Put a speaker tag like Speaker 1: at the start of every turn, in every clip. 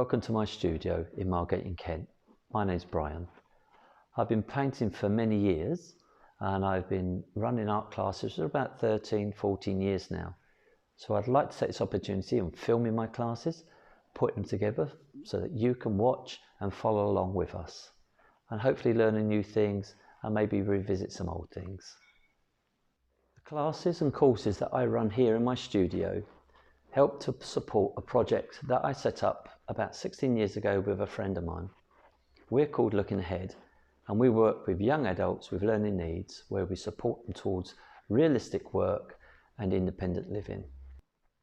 Speaker 1: Welcome to my studio in Margate in Kent. My name's Brian. I've been painting for many years and I've been running art classes for about 13-14 years now. So I'd like to take this opportunity and filming my classes, put them together so that you can watch and follow along with us and hopefully learn new things and maybe revisit some old things. The classes and courses that I run here in my studio help to support a project that I set up about 16 years ago with a friend of mine. We're called Looking Ahead, and we work with young adults with learning needs where we support them towards realistic work and independent living.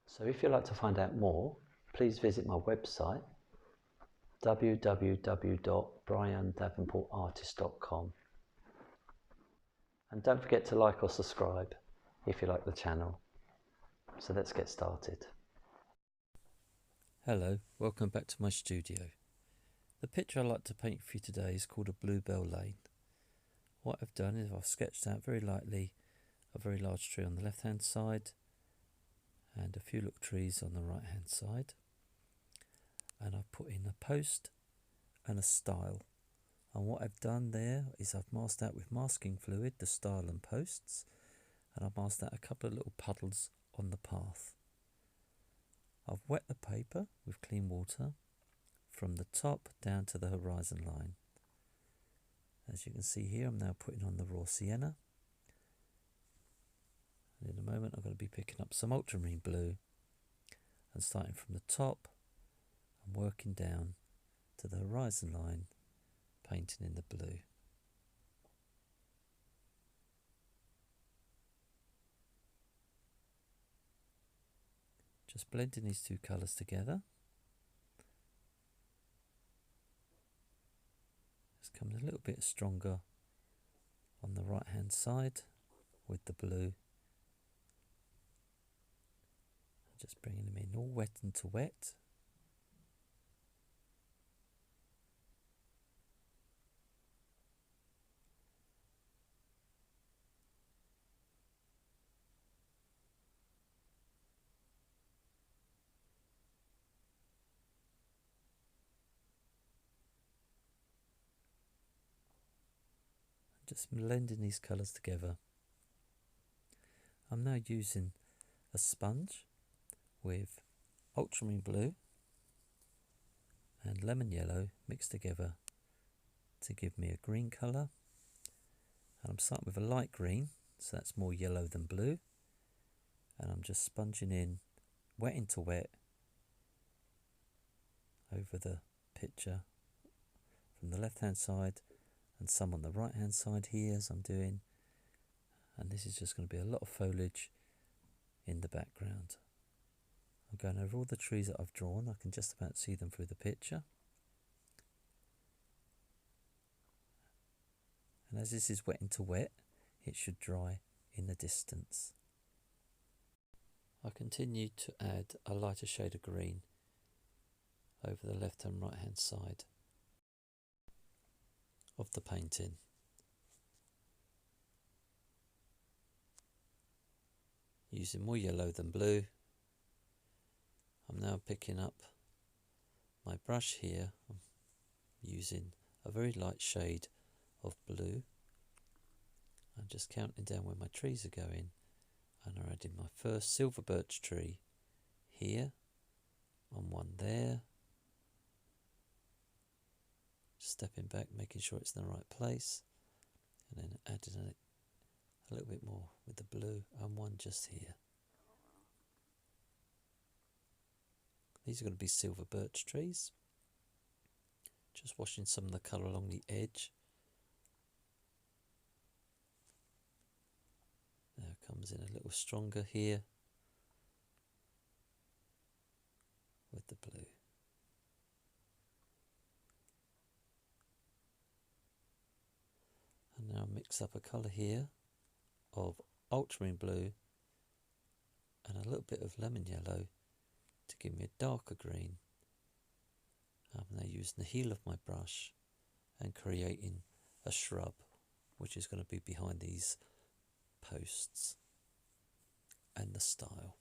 Speaker 1: So if you'd like to find out more, please visit my website www.briandavenportartist.com, and don't forget to like or subscribe if you like the channel. So let's get started.
Speaker 2: Hello, welcome back to my studio. The picture I'd like to paint for you today is called a Bluebell Lane. What I've done is I've sketched out very lightly a very large tree on the left hand side and a few little trees on the right hand side, and I've put in a post and a stile, and what I've done there is I've masked out with masking fluid the stile and posts, and I've masked out a couple of little puddles on the path. I've wet the paper with clean water from the top down to the horizon line. As you can see here, I'm now putting on the raw sienna, and in a moment I'm going to be picking up some ultramarine blue and starting from the top and working down to the horizon line, painting in the blue. Just blending these two colours together. It's coming a little bit stronger on the right hand side with the blue. Just bringing them in all wet into wet. Just blending these colours together. I'm now using a sponge with ultramarine blue and lemon yellow mixed together to give me a green colour. And I'm starting with a light green, so that's more yellow than blue. And I'm just sponging in wet into wet over the picture from the left hand side and some on the right hand side here as I'm doing, and this is just going to be a lot of foliage in the background. I'm going over all the trees that I've drawn. I can just about see them through the picture, and as this is wet into wet, it should dry in the distance. I continue to add a lighter shade of green over the left and right hand side of the painting. Using more yellow than blue, I'm now picking up my brush here. I'm using a very light shade of blue. I'm just counting down where my trees are going, and I'm adding my first silver birch tree here, and one there. Stepping back, making sure it's in the right place, and then adding it a little bit more with the blue, and one just here. These are going to be silver birch trees. Just washing some of the colour along the edge. Now it comes in a little stronger here with the blue. And now mix up a colour here of ultramarine blue and a little bit of lemon yellow to give me a darker green. I'm now using the heel of my brush and creating a shrub which is going to be behind these posts and the stile.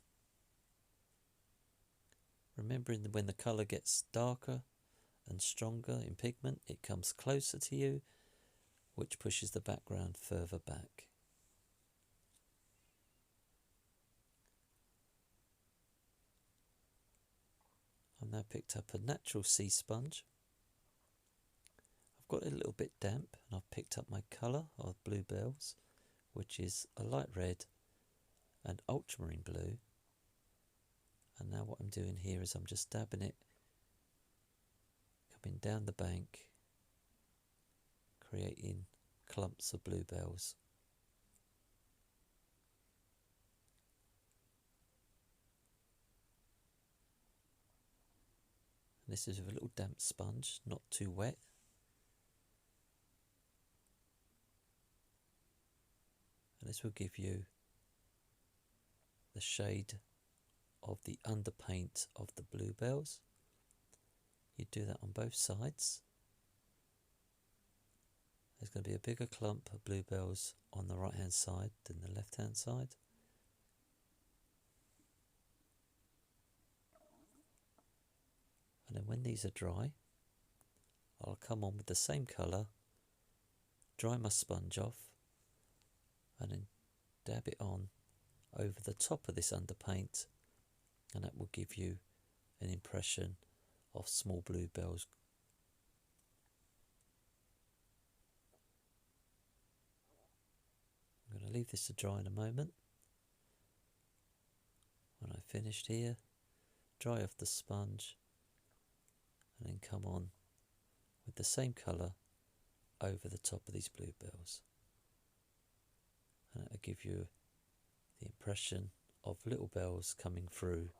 Speaker 2: Remembering that when the colour gets darker and stronger in pigment, it comes closer to you, which pushes the background further back. I've now picked up a natural sea sponge. I've got it a little bit damp, and I've picked up my colour of bluebells, which is a light red and ultramarine blue. And now what I'm doing here is I'm just dabbing it, coming down the bank, creating clumps of bluebells. And this is with a little damp sponge, not too wet. And this will give you the shade of the underpaint of the bluebells. You do that on both sides. There's going to be a bigger clump of bluebells on the right hand side than the left hand side. And then when these are dry, I'll come on with the same colour, dry my sponge off, and then dab it on over the top of this underpaint, and that will give you an impression of small bluebells. I'm going to leave this to dry in a moment. When I've finished here, dry off the sponge and then come on with the same colour over the top of these bluebells. And that will give you the impression of little bells coming through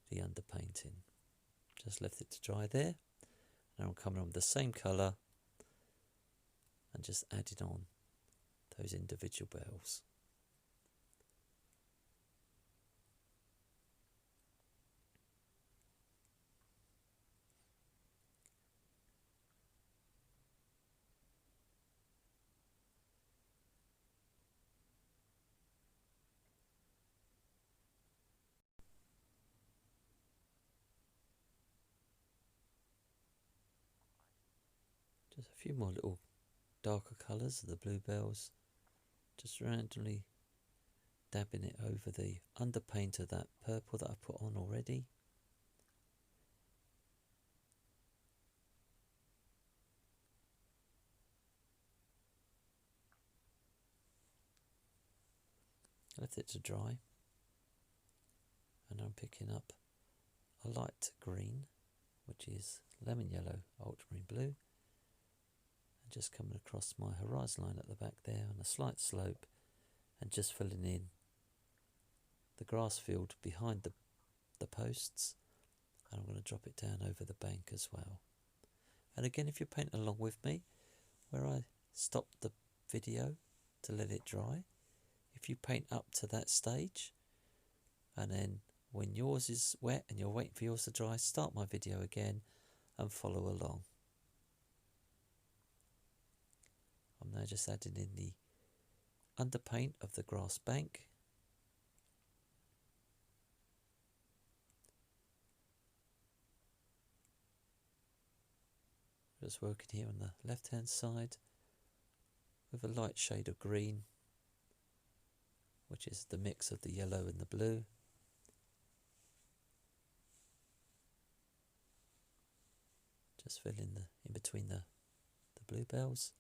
Speaker 2: the underpainting. Just left it to dry there. Now I'm coming on with the same colour and just adding on those individual bells. Just a few more little darker colours of the bluebells, just randomly dabbing it over the underpaint of that purple that I put on already. Left it to dry, and I'm picking up a light green, which is lemon yellow, ultramarine blue, and just coming across my horizon line at the back there on a slight slope, and just filling in the grass field behind the posts, and I'm going to drop it down over the bank as well. And again, if you're painting along with me, where I stopped the video to let it dry, if you paint up to that stage, and then when yours is wet and you're waiting for yours to dry, start my video again and follow along. I'm now just adding in the underpaint of the grass bank. Just working here on the left hand side with a light shade of green, which is the mix of the yellow and the blue. Just fill in between the bluebells.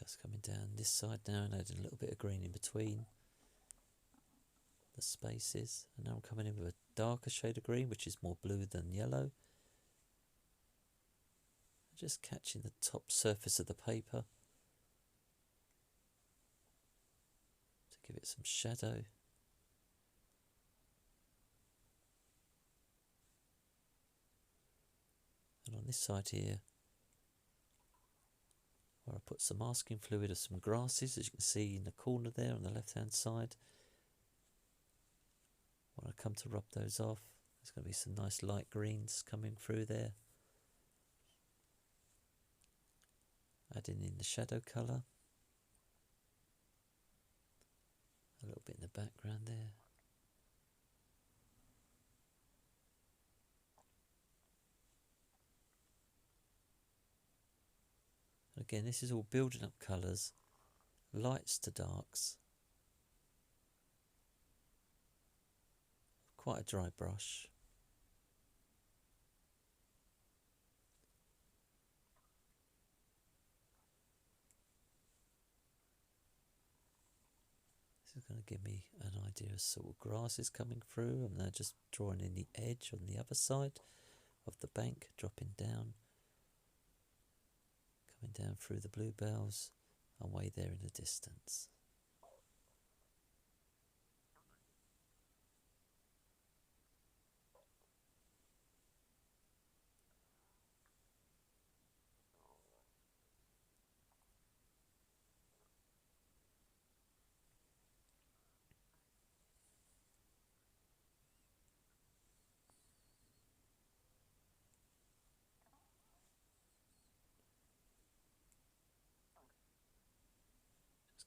Speaker 2: Just coming down this side now and adding a little bit of green in between the spaces. And now I'm coming in with a darker shade of green, which is more blue than yellow. Just catching the top surface of the paper to give it some shadow. And on this side here, where I put some masking fluid of some grasses, as you can see in the corner there on the left hand side. When I come to rub those off, there's going to be some nice light greens coming through there. Adding in the shadow colour. A little bit in the background there. Again, this is all building up colours, lights to darks. Quite a dry brush. This is going to give me an idea of sort of grasses coming through. I'm now just drawing in the edge on the other side of the bank, dropping down, coming down through the bluebells and way there in the distance.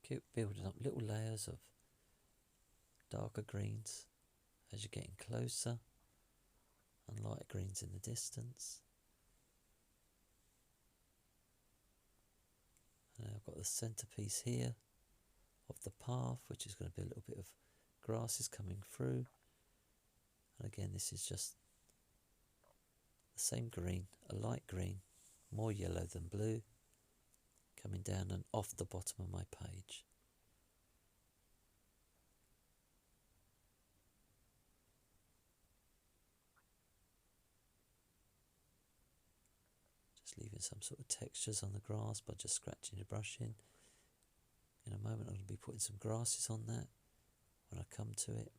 Speaker 2: Keep building up little layers of darker greens as you're getting closer and lighter greens in the distance. And I've got the centerpiece here of the path, which is going to be a little bit of grasses coming through. And again, this is just the same green, a light green, more yellow than blue, coming down and off the bottom of my page. Just leaving some sort of textures on the grass by just scratching the brush in. In a moment I'm going to be putting some grasses on that when I come to it.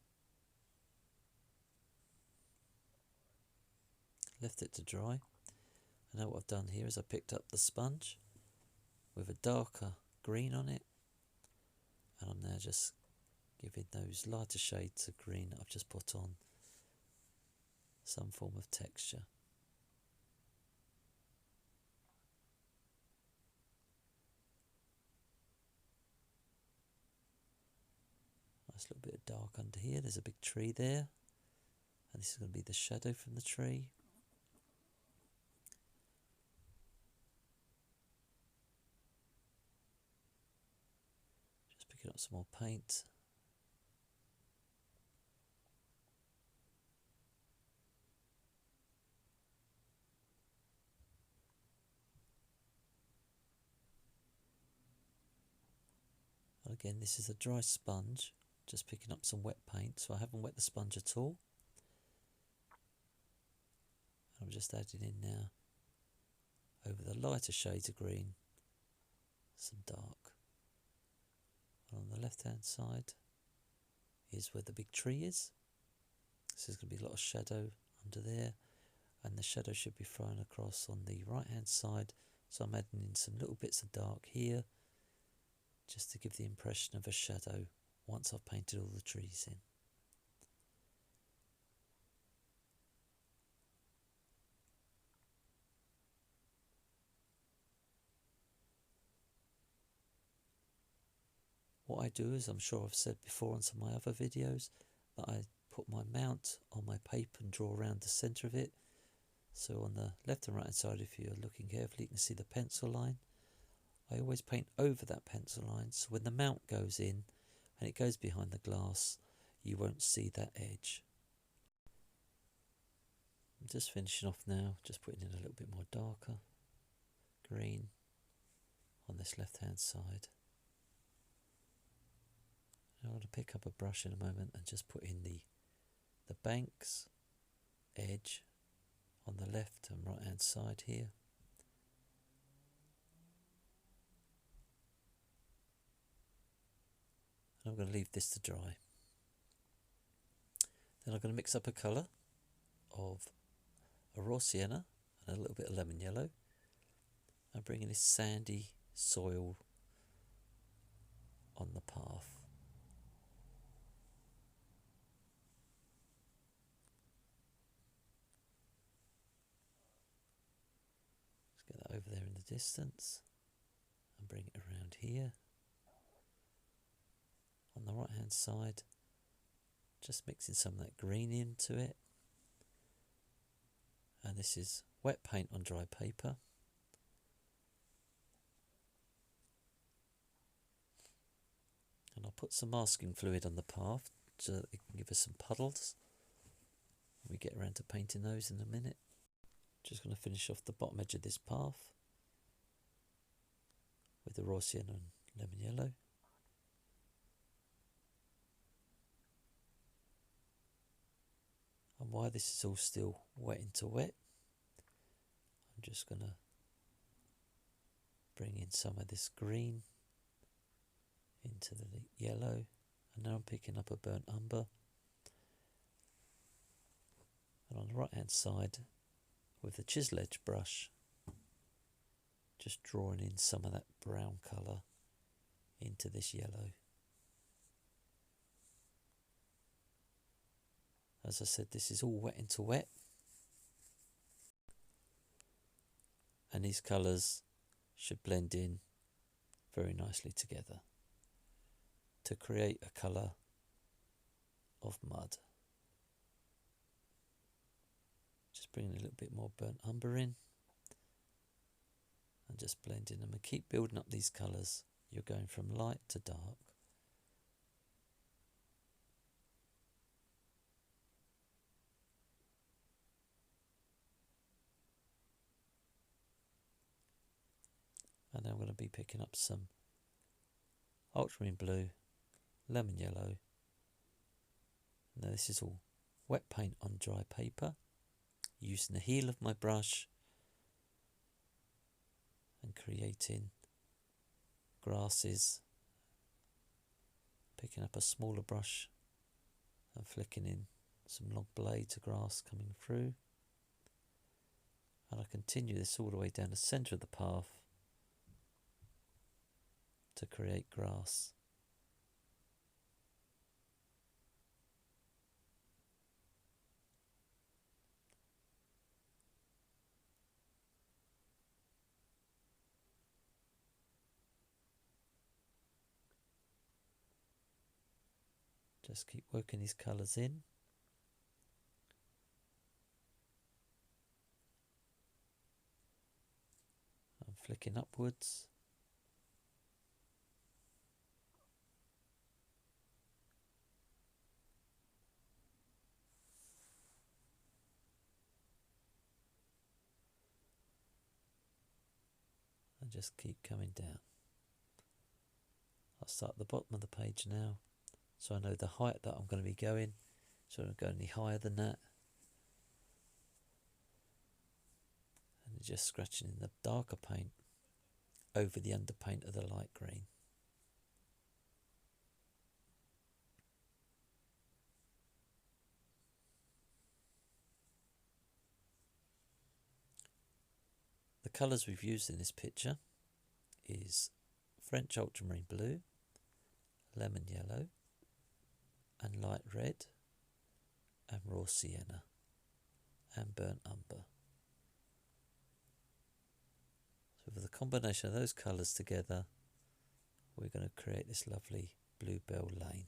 Speaker 2: Left it to dry. And now what I've done here is I picked up the sponge with a darker green on it, and I'm now just giving those lighter shades of green that I've just put on some form of texture. Nice little bit of dark under here. There's a big tree there, and this is going to be the shadow from the tree. Just picking up some more paint. And again, this is a dry sponge, just picking up some wet paint, so I haven't wet the sponge at all. I'm just adding in now, over the lighter shades of green, some dark. And on the left hand side is where the big tree is. So there's going to be a lot of shadow under there, and the shadow should be thrown across on the right hand side. So I'm adding in some little bits of dark here, just to give the impression of a shadow once I've painted all the trees in. What I do is, I'm sure I've said before on some of my other videos, that I put my mount on my paper and draw around the centre of it. So on the left and right hand side, if you're looking carefully, you can see the pencil line. I always paint over that pencil line, so when the mount goes in and it goes behind the glass, you won't see that edge. I'm just finishing off now, just putting in a little bit more darker green on this left hand side. I want to pick up a brush in a moment and just put in the bank's edge on the left and right hand side here. And I'm going to leave this to dry. Then I'm going to mix up a colour of a raw sienna and a little bit of lemon yellow. I'm bringing this sandy soil on the path. Let's get that over there in the distance and bring it around here on the right hand side, just mixing some of that green into it. And this is wet paint on dry paper. And I'll put some masking fluid on the path so that it can give us some puddles. We get around to painting those in a minute. Just going to finish off the bottom edge of this path with the raw sienna and lemon yellow. And while this is all still wet into wet, I'm just going to bring in some of this green into the yellow, and now I'm picking up a burnt umber. And on the right hand side, with the chisel edge brush, just drawing in some of that brown colour into this yellow. As I said, this is all wet into wet, and these colours should blend in very nicely together to create a colour of mud. Just bringing a little bit more burnt umber in and just blending them, and keep building up these colours. You're going from light to dark. And now I'm going to be picking up some ultramarine blue, lemon yellow. Now this is all wet paint on dry paper, using the heel of my brush and creating grasses, picking up a smaller brush and flicking in some long blades of grass coming through. And I continue this all the way down the centre of the path to create grass. Just keep working these colours in. I'm flicking upwards. And just keep coming down. I'll start at the bottom of the page now, so I know the height that I'm going to be going, so I don't go any higher than that. And just scratching in the darker paint over the underpaint of the light green. The colours we've used in this picture is French ultramarine blue, lemon yellow, and light red, and raw sienna, and burnt umber. So with the combination of those colours together, we're going to create this lovely Bluebell Lane.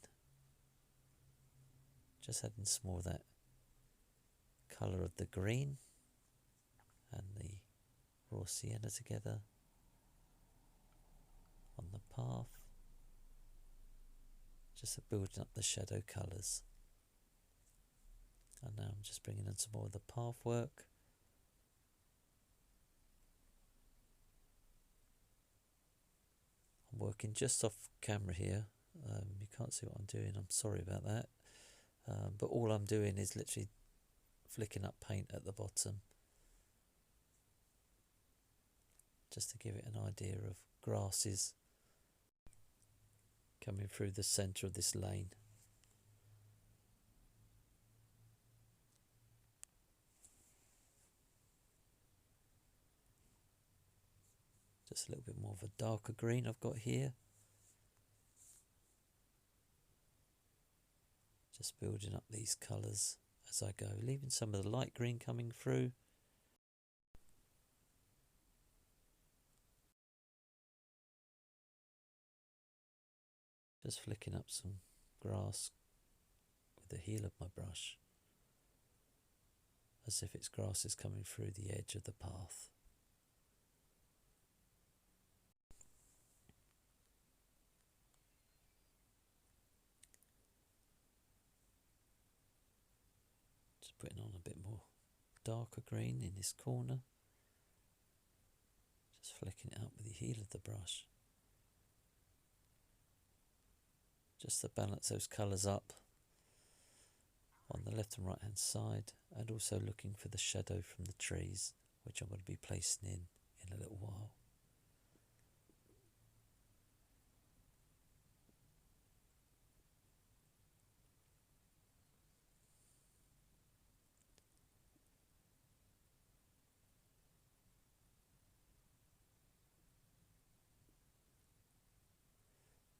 Speaker 2: Just adding some more of that colour of the green and the raw sienna together on the path, just building up the shadow colours. And now I'm just bringing in some more of the path work. I'm working just off camera here. You can't see what I'm doing, I'm sorry about that. But all I'm doing is literally flicking up paint at the bottom, just to give it an idea of grasses coming through the centre of this lane. Just a little bit more of a darker green I've got here. Just building up these colours as I go, leaving some of the light green coming through. Just flicking up some grass with the heel of my brush, as if its grass is coming through the edge of the path. Just putting on a bit more darker green in this corner. Just flicking it up with the heel of the brush. Just to balance those colours up on the left and right hand side, and also looking for the shadow from the trees, which I'm going to be placing in a little while.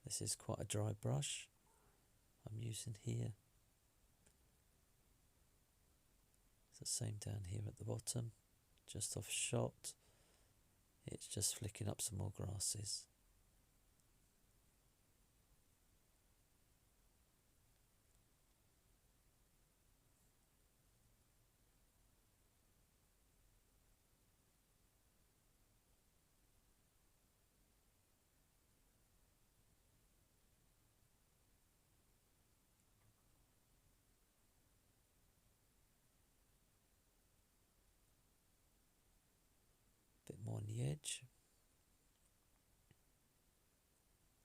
Speaker 2: This is quite a dry brush I'm using here. It's the same down here at the bottom, just off shot. It's just flicking up some more grasses. Bit more on the edge.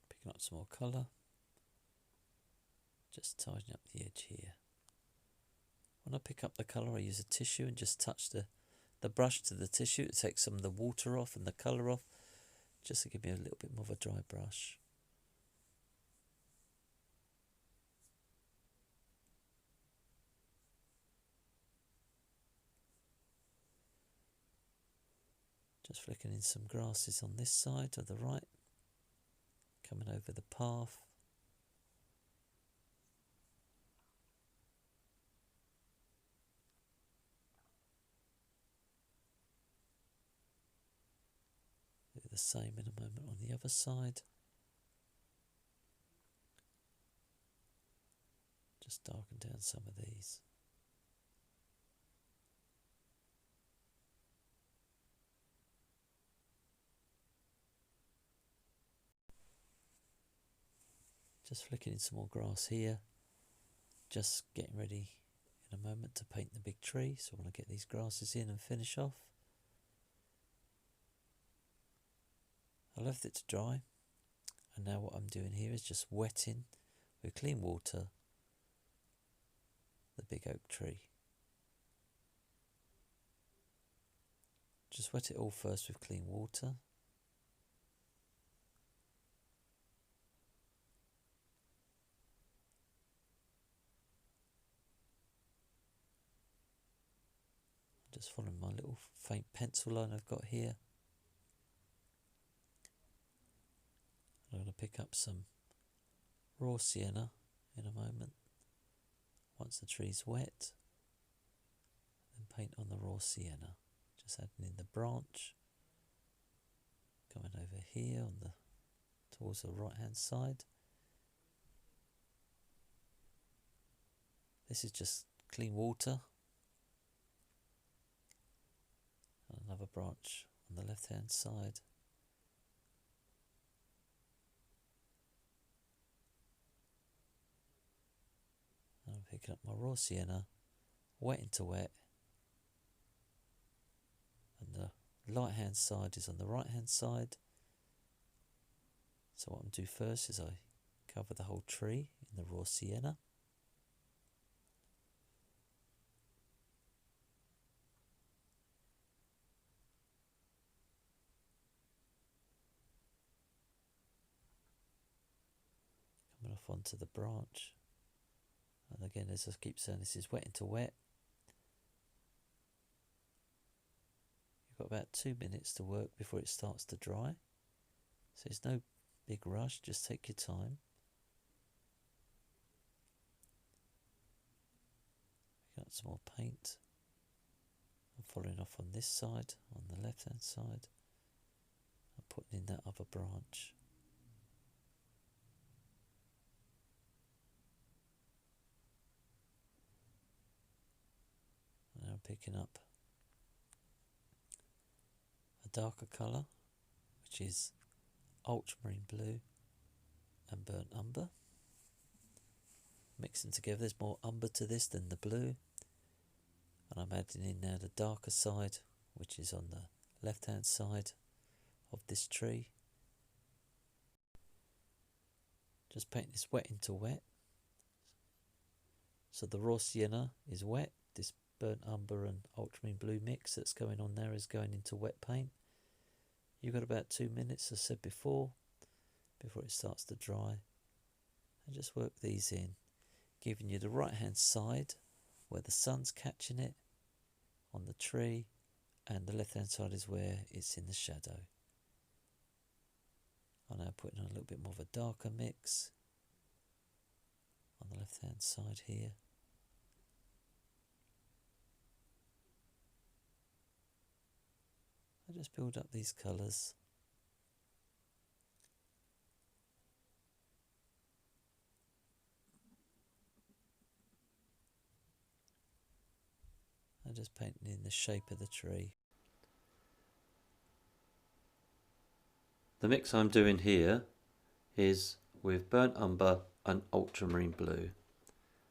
Speaker 2: Picking up some more colour. Just tidying up the edge here. When I pick up the colour, I use a tissue and just touch the brush to the tissue to take some of the water off and the colour off, just to give me a little bit more of a dry brush. Just flicking in some grasses on this side to the right, coming over the path. Do the same in a moment on the other side. Just darken down some of these. Just flicking in some more grass here. Just getting ready in a moment to paint the big tree. So I want to get these grasses in and finish off. I left it to dry. And now what I'm doing here is just wetting with clean water the big oak tree. Just wet it all first with clean water. Just following my little faint pencil line I've got here. I'm going to pick up some raw sienna in a moment. Once the tree's wet, then paint on the raw sienna. Just adding in the branch, coming over here on towards the right hand side. This is just clean water. And another branch on the left hand side. And I'm picking up my raw sienna, wet into wet. And the light hand side is on the right hand side. So what I'm doing first is I cover the whole tree in the raw sienna. Coming off onto the branch. And again, as I keep saying, this is wet into wet. You've got about 2 minutes to work before it starts to dry. So there's no big rush, just take your time. Pick up some more paint. I'm following off on this side, on the left hand side. I'm putting in that other branch. picking up a darker colour, which is ultramarine blue and burnt umber. Mixing together, there's more umber to this than the blue. And I'm adding in now the darker side, which is on the left hand side of this tree. Just paint this wet into wet. So the raw sienna is wet. This burnt umber and ultramarine blue mix that's going on there is going into wet paint. You've got about 2 minutes, as I said before it starts to dry. And just work these in, giving you the right hand side where the sun's catching it on the tree, and the left hand side is where it's in the shadow. I'm now putting on a little bit more of a darker mix on the left hand side here. I just build up these colours. I'm just painting in the shape of the tree.
Speaker 1: The mix I'm doing here is with burnt umber and ultramarine blue.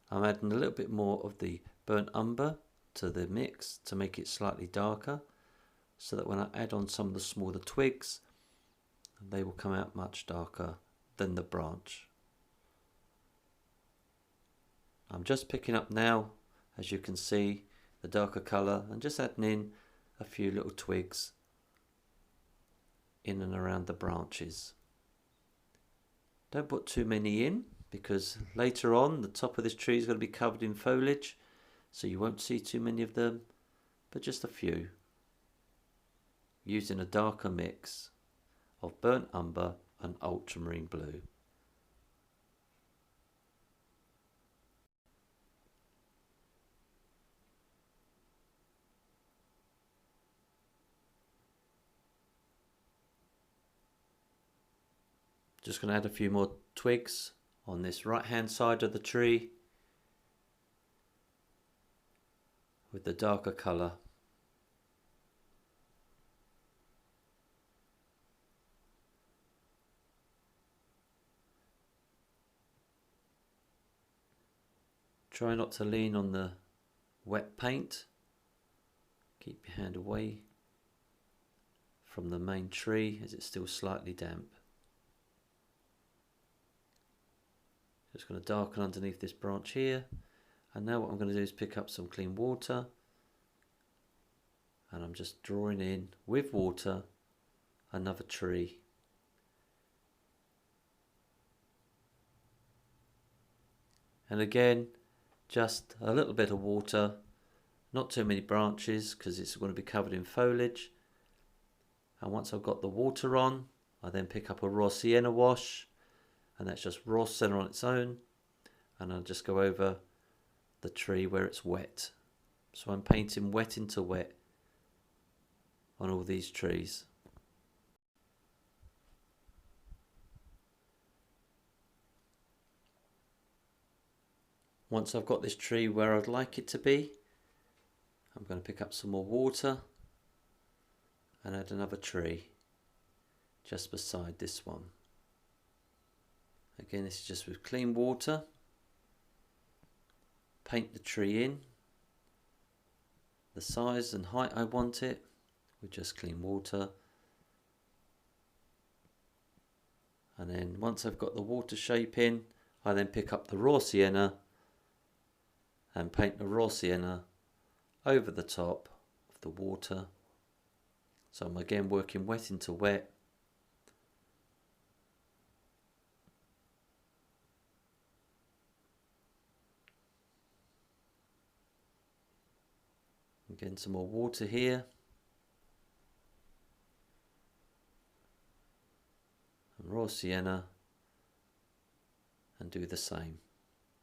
Speaker 1: I'm adding a little bit more of the burnt umber to the mix to make it slightly darker, so that when I add on some of the smaller twigs, they will come out much darker than the branch. I'm just picking up now, as you can see, the darker colour and just adding in a few little twigs in and around the branches. Don't put too many in, because later on the top of this tree is going to be covered in foliage, so you won't see too many of them, but just a few, using a darker mix of burnt umber and ultramarine blue. Just going to add a few more twigs on this right hand side of the tree with the darker colour. Try not to lean on the wet paint. Keep your hand away from the main tree as it's still slightly damp. Just going to darken underneath this branch here, and now what I'm going to do is pick up some clean water, and I'm just drawing in with water another tree. And again, just a little bit of water, not too many branches because it's going to be covered in foliage. And once I've got the water on, I then pick up a raw sienna wash, and that's just raw sienna on its own, and I'll just go over the tree where it's wet. So I'm painting wet into wet on all these trees. Once I've got this tree where I'd like it to be, I'm going to pick up some more water and add another tree just beside this one. Again, this is just with clean water. Paint the tree in the size and height I want it with just clean water. And then once I've got the water shape in, I then pick up the raw sienna and paint the raw sienna over the top of the water. So I'm again working wet into wet. Again, some more water here. And raw sienna, and do the same.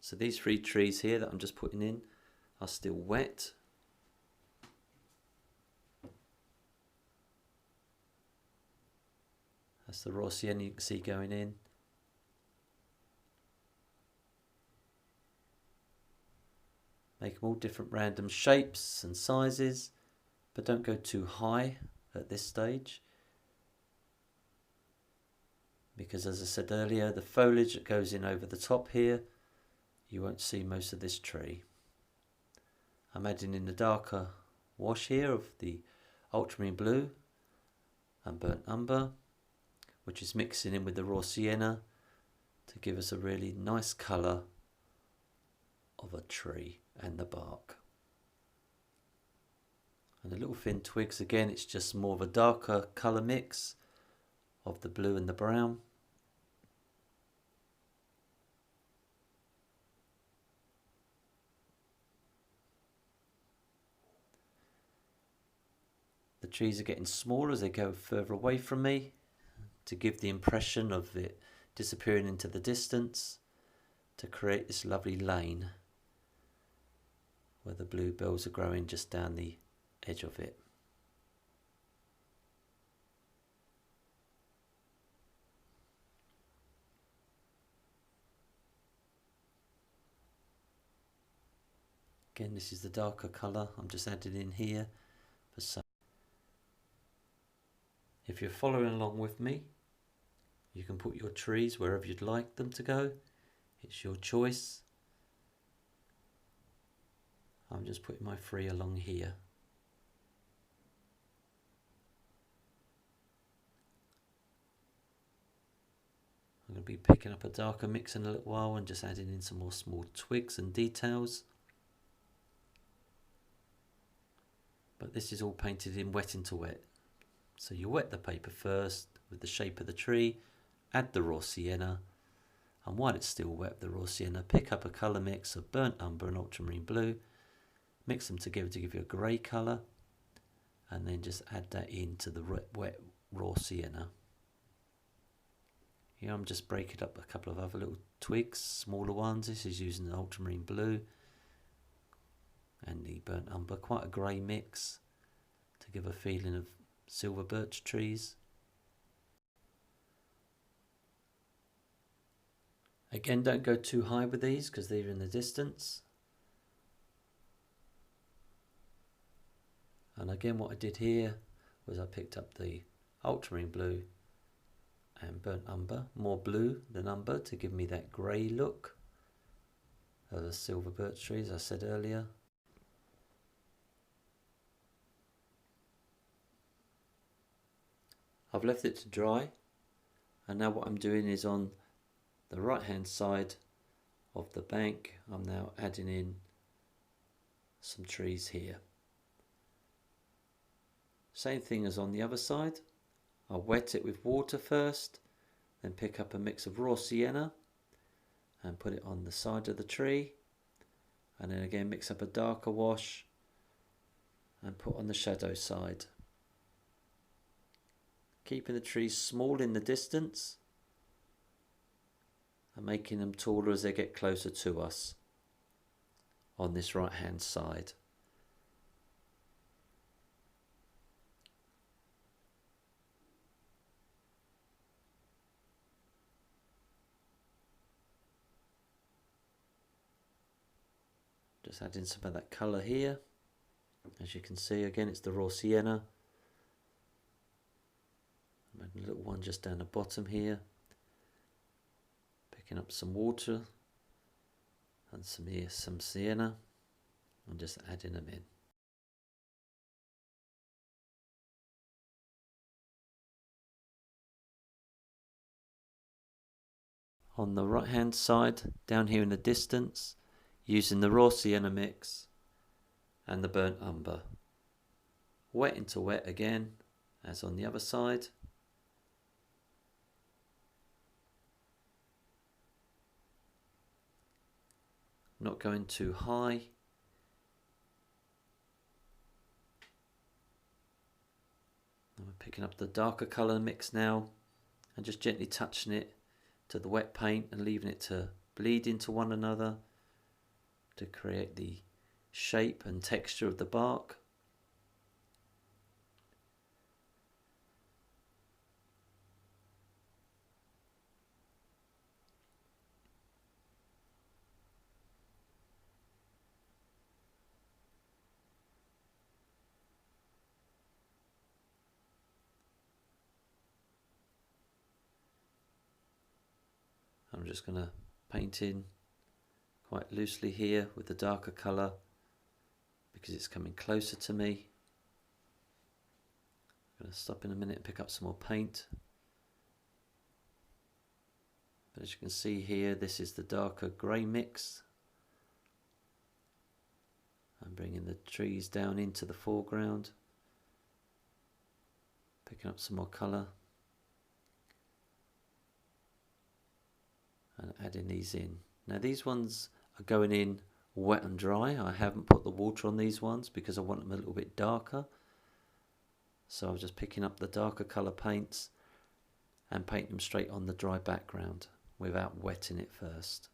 Speaker 1: So these 3 trees here that I'm just putting in are still wet. That's the raw sienna you can see going in.
Speaker 2: Make them all different random shapes and sizes, but don't go too high at this stage, because as I said earlier, the foliage that goes in over the top here, you won't see most of this tree. I'm adding in the darker wash here of the ultramarine blue and burnt umber, which is mixing in with the raw sienna to give us a really nice colour of a tree and the bark. And the little thin twigs, again, it's just more of a darker colour mix of the blue and the brown. The trees are getting smaller as they go further away from me to give the impression of it disappearing into the distance, to create this lovely lane where the bluebells are growing just down the edge of it. Again, this is the darker colour I'm just adding in here for some. If you're following along with me, you can put your trees wherever you'd like them to go. It's your choice. I'm just putting my three along here. I'm going to be picking up a darker mix in a little while and just adding in some more small twigs and details. But this is all painted in wet into wet. So you wet the paper first with the shape of the tree, add the raw sienna, and while it's still wet with the raw sienna, pick up a colour mix of burnt umber and ultramarine blue, mix them together to give you a grey colour, and then just add that into the wet raw sienna. Here I'm just breaking up a couple of other little twigs, smaller ones. This is using the ultramarine blue and the burnt umber, quite a grey mix to give a feeling of silver birch trees. Again, don't go too high with these because they're in the distance. And again, what I did here was I picked up the ultramarine blue and burnt umber, more blue than umber to give me that grey look of the silver birch trees I said earlier. I've left it to dry, and now what I'm doing is on the right hand side of the bank, I'm now adding in some trees here. Same thing as on the other side. I'll wet it with water first, then pick up a mix of raw sienna and put it on the side of the tree, and then again mix up a darker wash and put on the shadow side. Keeping the trees small in the distance and making them taller as they get closer to us on this right hand side. Just adding some of that colour here. As you can see, again, it's the raw sienna. I'm adding a little one just down the bottom here. Picking up some water and some sienna and just adding them in. On the right hand side, down here in the distance, using the raw sienna mix and the burnt umber. Wet into wet again, as on the other side. Not going too high. I'm picking up the darker colour mix now and just gently touching it to the wet paint and leaving it to bleed into one another to create the shape and texture of the bark. just going to paint in quite loosely here with the darker colour because it's coming closer to me. I'm going to stop in a minute and pick up some more paint. But as you can see here, this is the darker grey mix. I'm bringing the trees down into the foreground, picking up some more colour and adding these in. Now these ones are going in wet and dry. I haven't put the water on these ones because I want them a little bit darker. So I'm just picking up the darker colour paints and paint them straight on the dry background without wetting it first.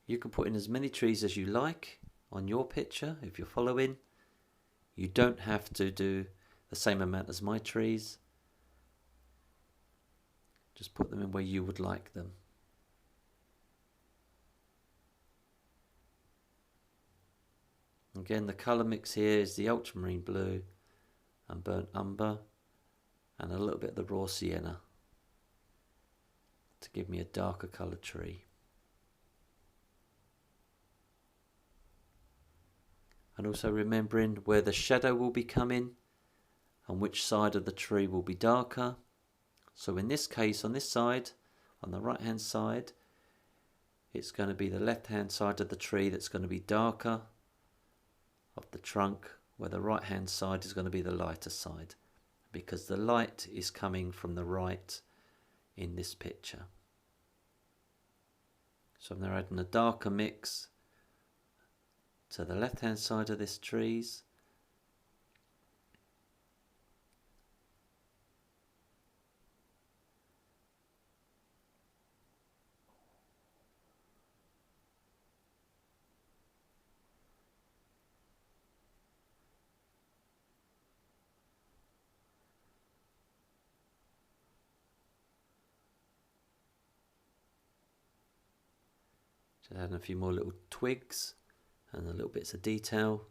Speaker 2: You can put in as many trees as you like on your picture if you're following. You don't have to do the same amount as my trees. Just put them in where you would like them. Again, the colour mix here is the ultramarine blue and burnt umber and a little bit of the raw sienna to give me a darker coloured tree. And also remembering where the shadow will be coming and which side of the tree will be darker. So in this case, on this side, on the right hand side, it's going to be the left hand side of the tree that's going to be darker of the trunk, where the right hand side is going to be the lighter side, because the light is coming from the right in this picture. So I'm now adding a darker mix to the left hand side of this trees. Just adding a few more little twigs and the little bits of detail.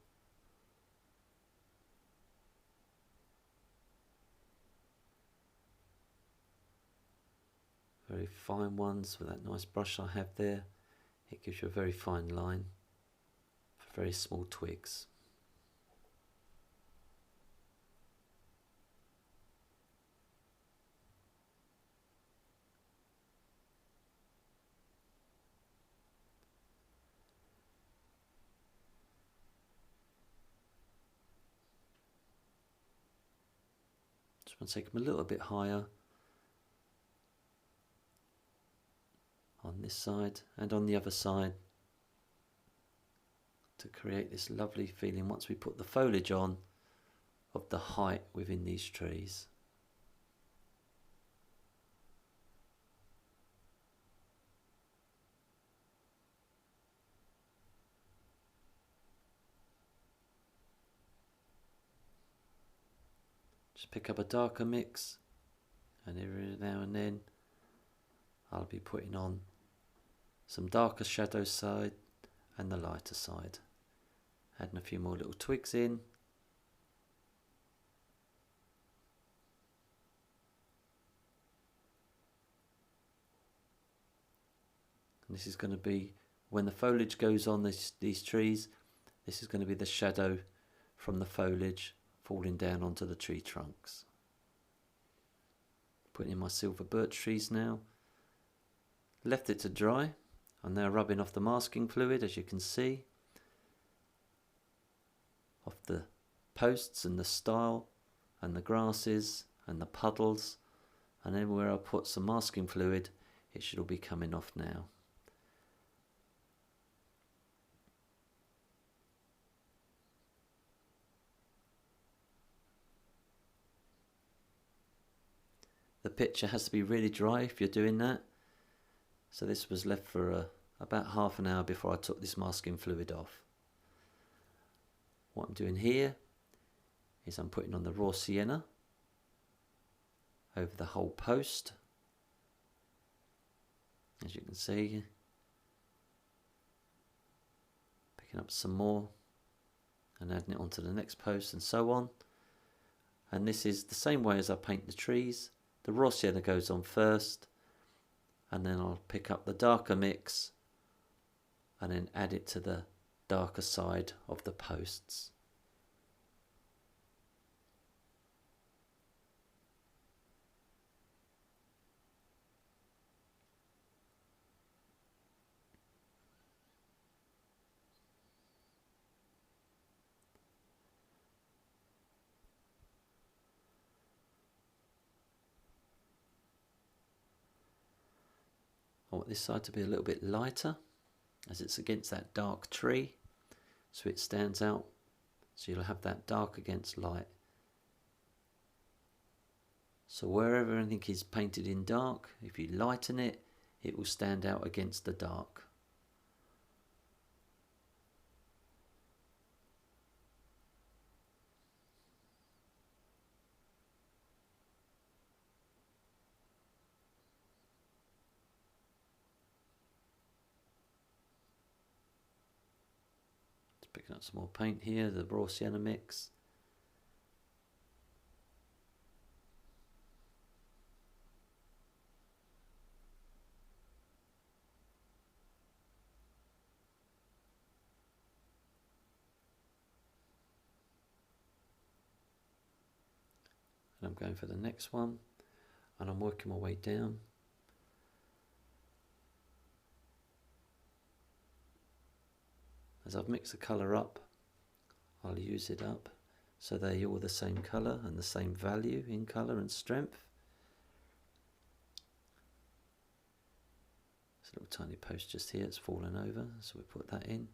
Speaker 2: Very fine ones with that nice brush I have there. It gives you a very fine line for very small twigs. Just want to take them a little bit higher on this side and on the other side to create this lovely feeling once we put the foliage on of the height within these trees. Just pick up a darker mix, and every now and then I'll be putting on some darker shadow side and the lighter side. Adding a few more little twigs in. And this is going to be, when the foliage goes on these trees, this is going to be the shadow from the foliage falling down onto the tree trunks. Putting in my silver birch trees now. Left it to dry. I'm now rubbing off the masking fluid, as you can see, off the posts and the stile and the grasses and the puddles, and then where I put some masking fluid, it should all be coming off now. The picture has to be really dry if you're doing that. So this was left for about half an hour before I took this masking fluid off. What I'm doing here is I'm putting on the raw sienna over the whole post. As you can see, picking up some more and adding it onto the next post and so on. And this is the same way as I paint the trees. The raw sienna goes on first, and then I'll pick up the darker mix and then add it to the darker side of the posts. I want this side to be a little bit lighter as it's against that dark tree, so it stands out. So you'll have that dark against light. So wherever anything is painted in dark, if you lighten it, it will stand out against the dark. Picking up some more paint here, the raw sienna mix. And I'm going for the next one, and I'm working my way down. As I've mixed the colour up, I'll use it up so they're all the same colour and the same value in colour and strength. There's a little tiny post just here, it's fallen over, so we put that in.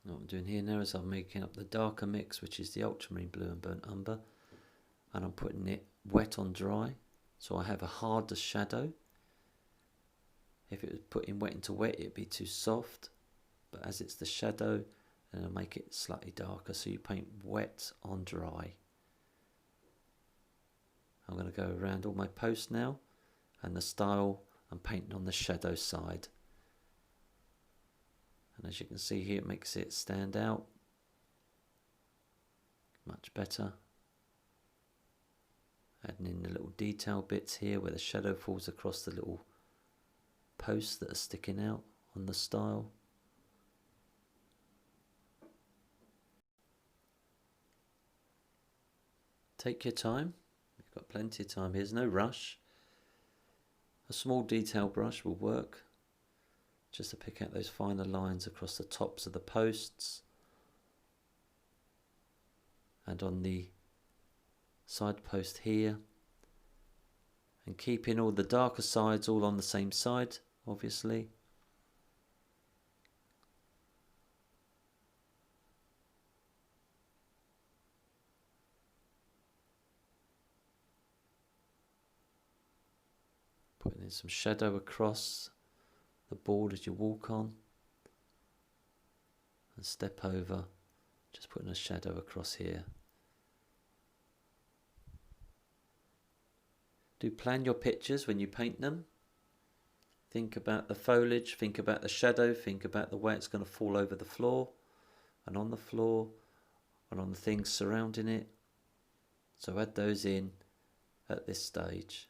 Speaker 2: What I'm doing here now is I'm making up the darker mix, which is the ultramarine blue and burnt umber, and I'm putting it wet on dry, so I have a harder shadow. If it was put in wet into wet, it'd be too soft, but as it's the shadow, then I'll make it slightly darker, so you paint wet on dry. I'm going to go around all my posts now, and the style I'm painting on the shadow side. And as you can see here, it makes it stand out much better. Adding in the little detail bits here where the shadow falls across the little posts that are sticking out on the style. Take your time, you've got plenty of time, here's no rush. A small detail brush will work, just to pick out those finer lines across the tops of the posts and on the side post here, and keeping all the darker sides all on the same side, obviously. Putting in some shadow across the board as you walk on, and step over, just putting a shadow across here. Do plan your pictures when you paint them. Think about the foliage, think about the shadow, think about the way it's going to fall over the floor and on the floor and on the things surrounding it. So add those in at this stage.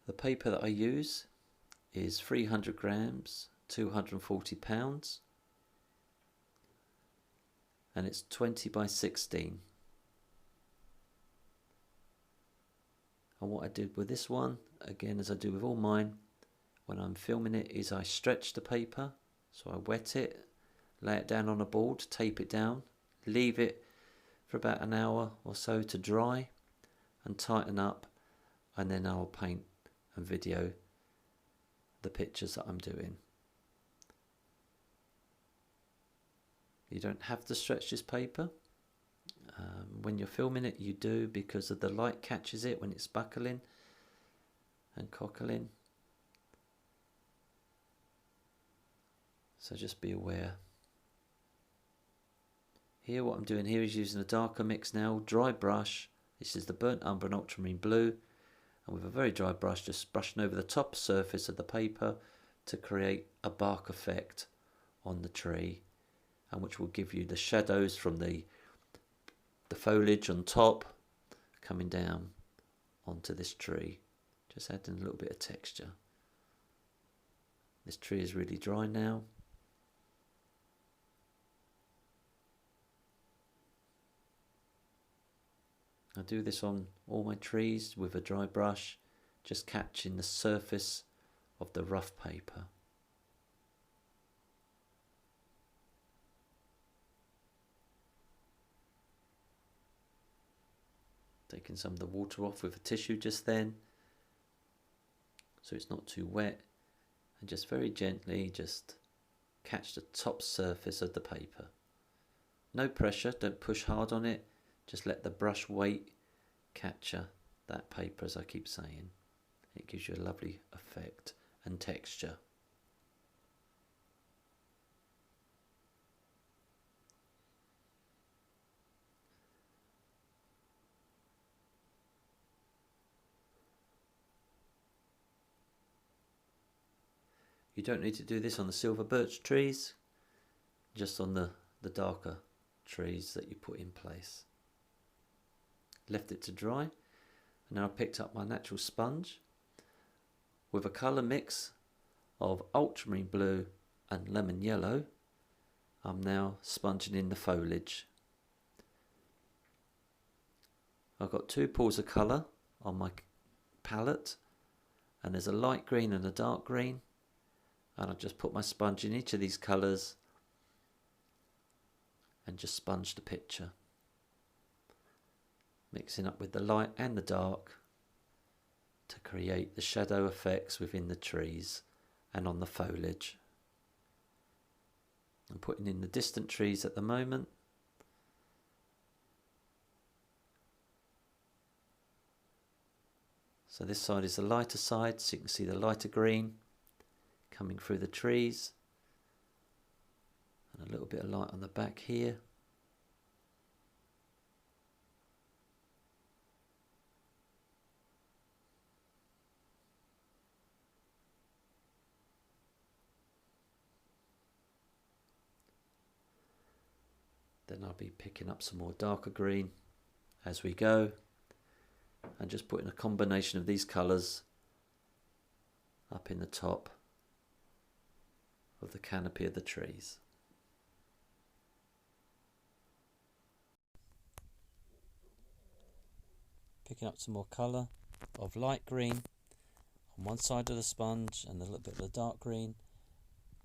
Speaker 2: The paper that I use is 300 grams, 240 pounds, and it's 20 by 16. And what I did with this one, again as I do with all mine, when I'm filming it, is I stretch the paper, so I wet it, lay it down on a board, tape it down, leave it for about an hour or so to dry and tighten up, and then I'll paint and video the pictures that I'm doing. You don't have to stretch this paper. when you're filming it you do, because of the light catches it when it's buckling and cockling. So just be aware. Here what I'm doing here is using a darker mix now, dry brush. This is the Burnt Umber and Ultramarine Blue, and with a very dry brush just brushing over the top surface of the paper to create a bark effect on the tree, and which will give you the shadows from the foliage on top coming down onto this tree, just adding a little bit of texture. This tree is really dry now. I do this on all my trees with a dry brush, just catching the surface of the rough paper. Taking some of the water off with a tissue just then, so it's not too wet, and just very gently just catch the top surface of the paper. No pressure, don't push hard on it, just let the brush weight capture that paper, as I keep saying. It gives you a lovely effect and texture. You don't need to do this on the silver birch trees, just on the darker trees that you put in place. Left it to dry, and now I picked up my natural sponge with a colour mix of ultramarine blue and lemon yellow. I'm now sponging in the foliage. I've got 2 pools of colour on my palette, and there's a light green and a dark green, and I've just put my sponge in each of these colours and just sponge the picture, mixing up with the light and the dark to create the shadow effects within the trees and on the foliage. I'm putting in the distant trees at the moment. So this side is the lighter side, so you can see the lighter green coming through the trees, and a little bit of light on the back here. Then I'll be picking up some more darker green as we go, and just putting a combination of these colours up in the top of the canopy of the trees. Picking up some more colour of light green on one side of the sponge and a little bit of the dark green,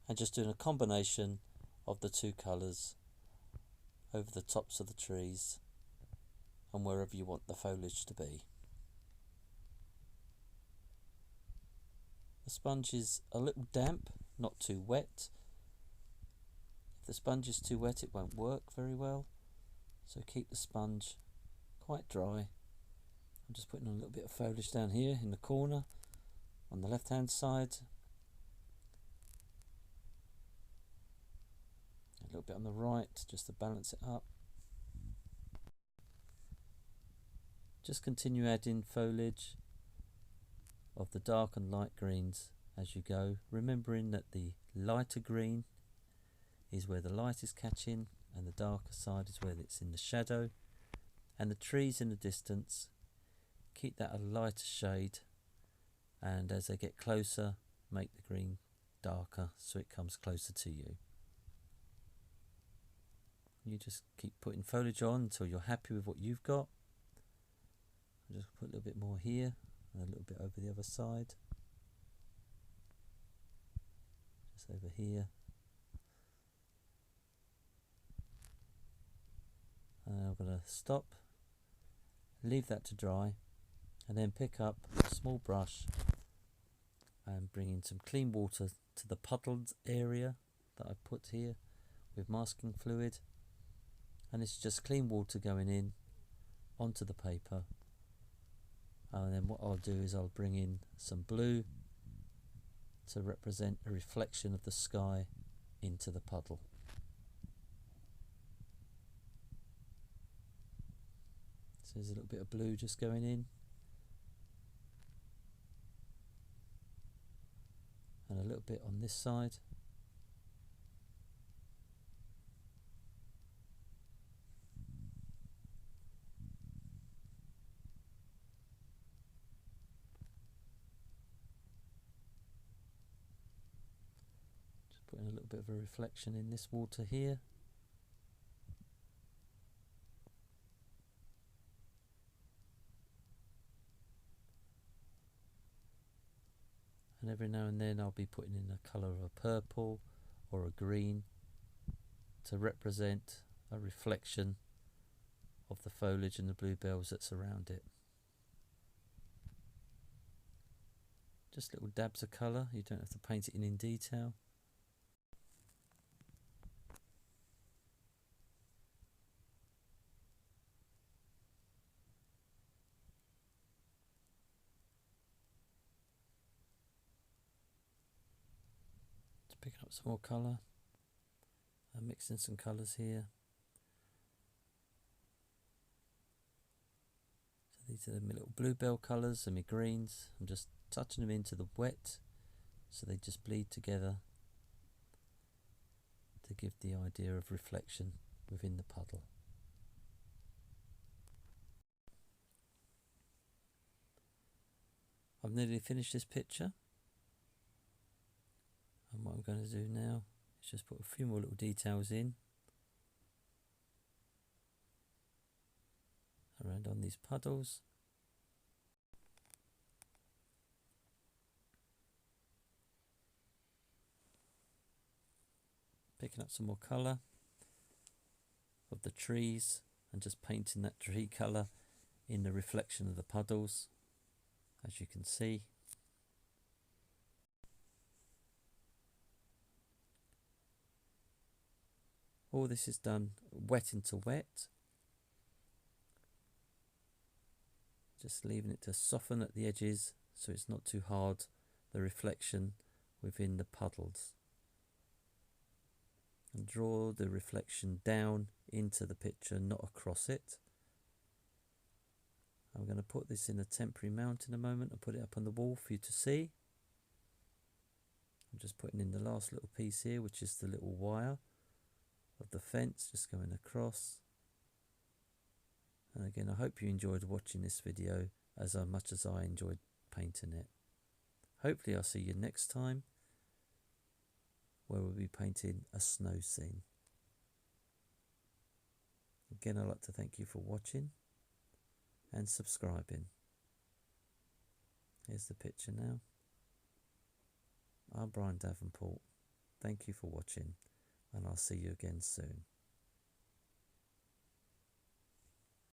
Speaker 2: and just doing a combination of the 2 colours over the tops of the trees and wherever you want the foliage to be. The sponge is a little damp, not too wet. If the sponge is too wet it won't work very well, so keep the sponge quite dry. I'm just putting a little bit of foliage down here in the corner on the left hand side, a little bit on the right just to balance it up. Just continue adding foliage of the dark and light greens as you go, remembering that the lighter green is where the light is catching and the darker side is where it's in the shadow, and the trees in the distance, keep that a lighter shade, and as they get closer make the green darker so it comes closer to you. You just keep putting foliage on until you're happy with what you've got. I'll just put a little bit more here and a little bit over the other side, just over here, and I'm going to stop, leave that to dry, and then pick up a small brush and bring in some clean water to the puddled area that I put here with masking fluid, and it's just clean water going in onto the paper, and then what I'll do is I'll bring in some blue to represent a reflection of the sky into the puddle. So there's a little bit of blue just going in, and a little bit on this side. Just putting a little bit of a reflection in this water here. And every now and then I'll be putting in a colour of a purple or a green to represent a reflection of the foliage and the bluebells that surround it. Just little dabs of colour, you don't have to paint it in detail. Just picking up some more colour and mixing some colours here. So these are my little bluebell colours and my greens. I'm just touching them into the wet so they just bleed together to give the idea of reflection within the puddle. I've nearly finished this picture, and what I'm going to do now is just put a few more little details in around on these puddles. Picking up some more colour of the trees and just painting that tree colour in the reflection of the puddles, as you can see. All this is done wet into wet, just leaving it to soften at the edges so it's not too hard, the reflection within the puddles. And draw the reflection down into the picture, not across it. I'm going to put this in a temporary mount in a moment and put it up on the wall for you to see. I'm just putting in the last little piece here, which is the little wire of the fence just going across. And again, I hope you enjoyed watching this video as much as I enjoyed painting it. Hopefully I'll see you next time, where we'll be painting a snow scene. Again, I'd like to thank you for watching and subscribing. Here's the picture now. I'm Brian Davenport. Thank you for watching, and I'll see you again soon.